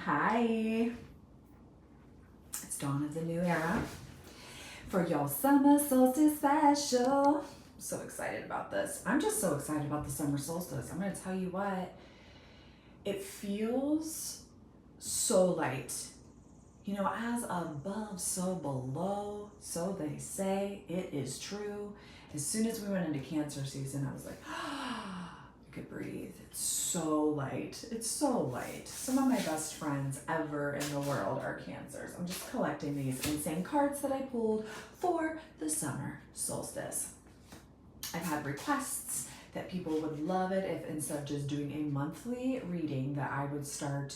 Hi, it's dawn of the new era for your summer solstice special. I'm so excited about this. I'm just so excited about the summer solstice. I'm going to tell you what, it feels so light. You know, as above, so below, so they say. It is true. As soon as we went into Cancer season, I was like, I could breathe. It's so light. It's so light. Some of my best friends ever in the world are Cancers. I'm just collecting these insane cards that I pulled for the summer solstice. I've had requests that people would love it if instead of just doing a monthly reading that I would start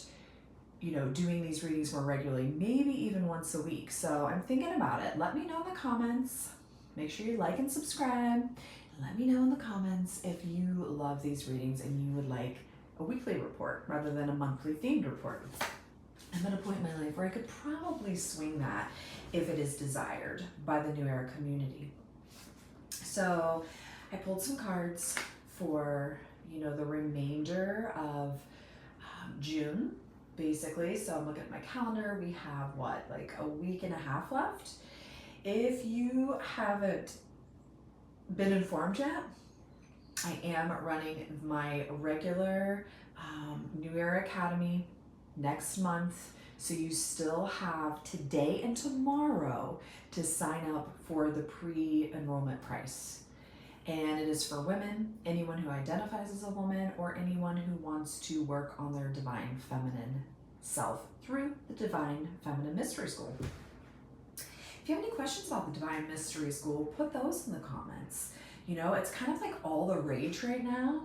doing these readings more regularly, maybe even once a week. So I'm thinking about it. Let me know in the comments. Make sure you like and subscribe. Let me know in the comments if you love these readings and you would like a weekly report rather than a monthly themed report. I'm at a point in my life where I could probably swing that if it is desired by the New Era community. So I pulled some cards for, the remainder of June, basically. So I'm looking at my calendar. We have like a week and a half left. If you haven't been informed yet, I am running my regular New Era Academy next month. So you still have today and tomorrow to sign up for the pre-enrollment price. And it is for women, anyone who identifies as a woman, or anyone who wants to work on their divine feminine self through the Divine Feminine Mystery School. If you have any questions about the Divine Mystery School, put those in the comments. It's kind of like all the rage right now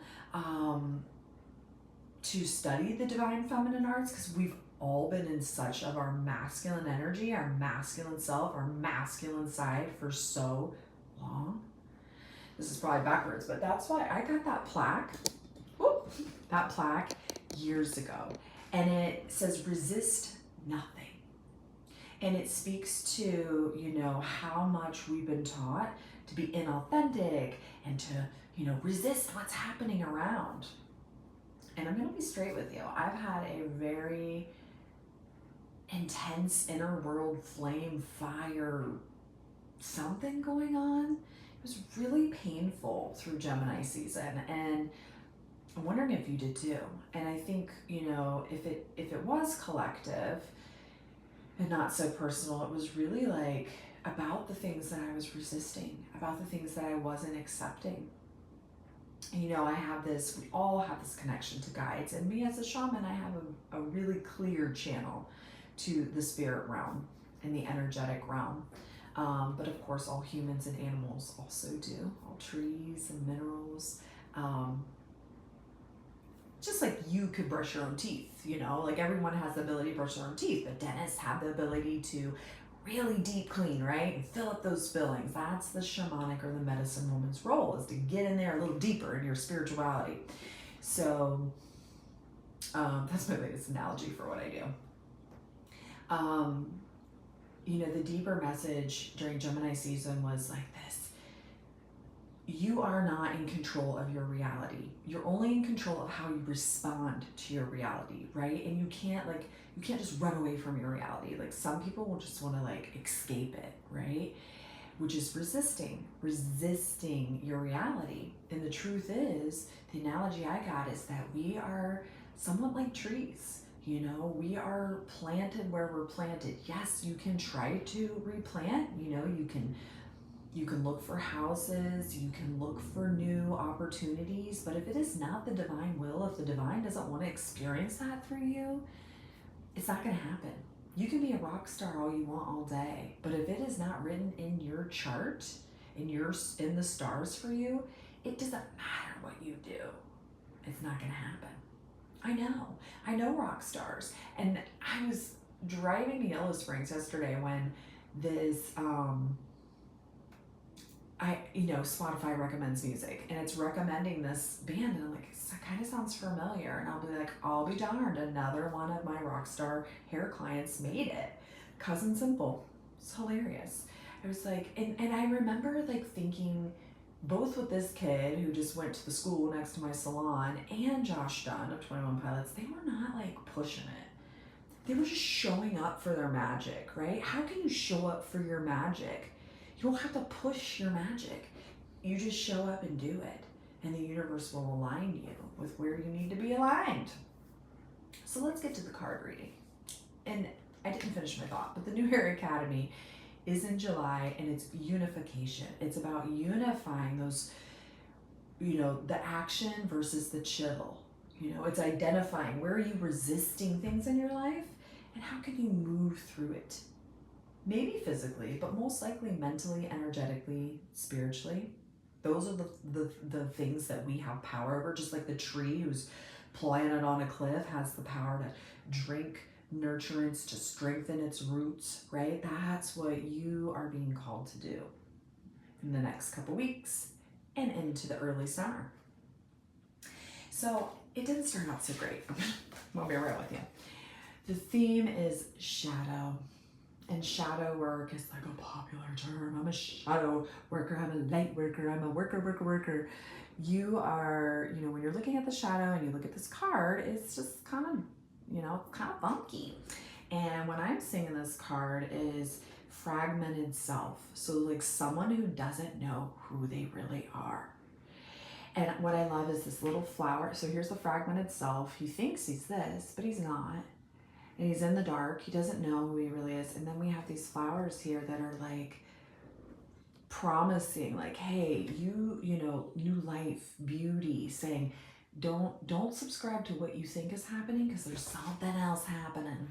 to study the Divine Feminine Arts, because we've all been in such of our masculine energy, our masculine self, our masculine side for so long. This is probably backwards, but that's why I got that plaque years ago. And it says resist nothing. And it speaks to, how much we've been taught to be inauthentic and to, resist what's happening around. And I'm going to be straight with you. I've had a very intense inner world flame fire something going on. It was really painful through Gemini season, and I'm wondering if you did too. And I think, if it was collective and not so personal, it was really like about the things that I was resisting, about the things that I wasn't accepting. We all have this connection to guides, and me as a shaman, I have a really clear channel to the spirit realm and the energetic realm. But of course, all humans and animals also do, all trees and minerals. Just like you could brush your own teeth, like everyone has the ability to brush their own teeth, but dentists have the ability to really deep clean, right? And fill up those fillings. That's the shamanic or the medicine woman's role, is to get in there a little deeper in your spirituality. So that's my latest analogy for what I do. The deeper message during Gemini season was like this: you are not in control of your reality. You're only in control of how you respond to your reality, right? And you can't just run away from your reality. Like some people will just want to escape it, right? Which is resisting your reality. And the truth is, the analogy I got is that we are somewhat like trees. We are planted where we're planted. Yes, you can try to replant. You can look for houses, you can look for new opportunities, but if it is not the divine will, if the divine doesn't want to experience that through you, it's not going to happen. You can be a rock star all you want all day, but if it is not written in your chart, in the stars for you, it doesn't matter what you do. It's not going to happen. I know rock stars. And I was driving to Yellow Springs yesterday when this, Spotify recommends music, and it's recommending this band, and I'm like, that kind of sounds familiar. And I'll be like, I'll be darned, another one of my rock star hair clients made it. Cousin Simple. It's hilarious. I was like, and I remember thinking, both with this kid who just went to the school next to my salon and Josh Dunn of 21 Pilots, they were not pushing it. they were just showing up for their magic, right? How can you show up for your magic? You don't have to push your magic. You just show up and do it. And the universe will align you with where you need to be aligned. So let's get to the card reading. And I didn't finish my thought, but the New Era Academy is in July, and it's unification. It's about unifying those, the action versus the chill. It's identifying where are you resisting things in your life and how can you move through it. Maybe physically, but most likely mentally, energetically, spiritually. Those are the things that we have power over, just like the tree who's planted on a cliff has the power to drink nurturance, to strengthen its roots, right? That's what you are being called to do in the next couple weeks and into the early summer. So it didn't start out so great. I'll be real with you. The theme is shadow. And shadow work is like a popular term. I'm a shadow worker, I'm a light worker, I'm a worker. You are, when you're looking at the shadow and you look at this card, it's just kind of funky. And what I'm seeing in this card is fragmented self. So like someone who doesn't know who they really are. And what I love is this little flower. So here's the fragmented self. He thinks he's this, but he's not. And he's in the dark. He doesn't know who he really is. And then we have these flowers here that are like promising, like, hey, new life, beauty, saying, don't subscribe to what you think is happening because there's something else happening.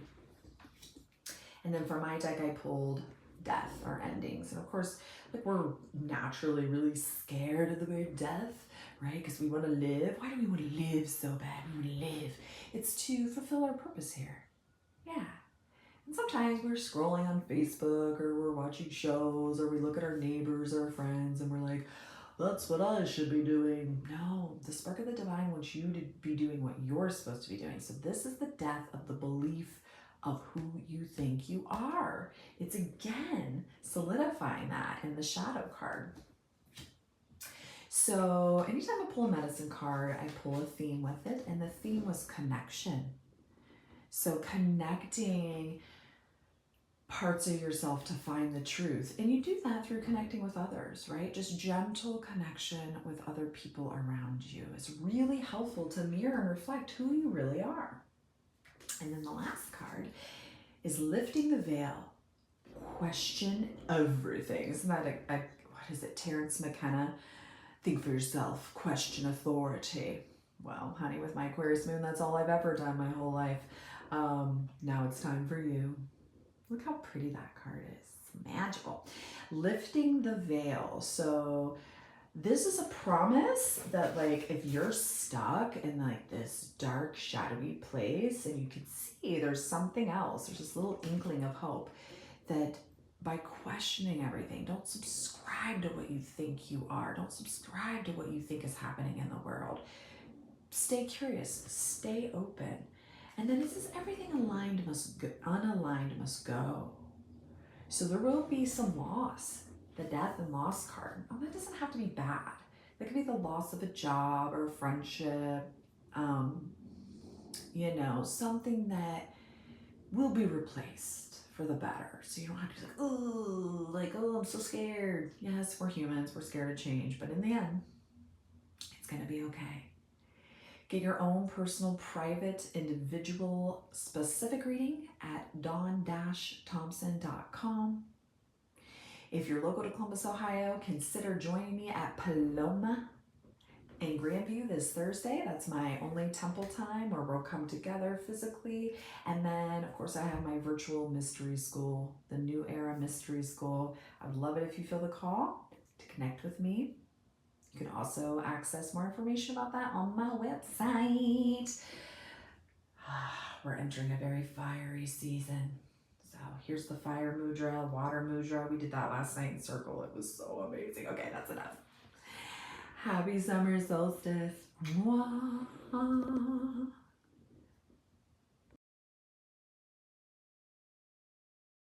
And then for my deck, I pulled death or endings. And of course, like we're naturally really scared of the word death, right? Because we want to live. Why do we want to live so bad? We want to live. It's to fulfill our purpose here. Yeah. And sometimes we're scrolling on Facebook or we're watching shows or we look at our neighbors or our friends and we're like, that's what I should be doing. No, the spark of the divine wants you to be doing what you're supposed to be doing. So this is the death of the belief of who you think you are. It's again solidifying that in the shadow card. So anytime I pull a medicine card, I pull a theme with it, and the theme was connection. So connecting parts of yourself to find the truth. And you do that through connecting with others, right? Just gentle connection with other people around you. It's really helpful to mirror and reflect who you really are. And then the last card is lifting the veil. Question everything. Isn't that what is it? Terrence McKenna? Think for yourself. Question authority. Well, honey, with my Aquarius moon, that's all I've ever done my whole life. Now it's time for you. Look how pretty that card is. It's magical. Lifting the veil. So this is a promise that like if you're stuck in like this dark, shadowy place and you can see there's something else, there's this little inkling of hope, that by questioning everything, don't subscribe to what you think you are. Don't subscribe to what you think is happening in the world. Stay curious, stay open. And then it says everything aligned must go, unaligned must go. So there will be some loss. The death and loss card. Oh, that doesn't have to be bad. That could be the loss of a job or a friendship. Something that will be replaced for the better. So you don't have to be like, I'm so scared. Yes, we're humans. We're scared of change. But in the end, it's going to be okay. Get your own personal, private, individual, specific reading at dawn-thompson.com. If you're local to Columbus, Ohio, consider joining me at Paloma in Grandview this Thursday. That's my only temple time where we'll come together physically. And then, of course, I have my virtual mystery school, the New Era Mystery School. I would love it if you feel the call to connect with me. You can also access more information about that on my website. We're entering a very fiery season. So here's the fire mudra, water mudra. We did that last night in circle. It was so amazing. Okay, that's enough. Happy summer solstice. Mwah.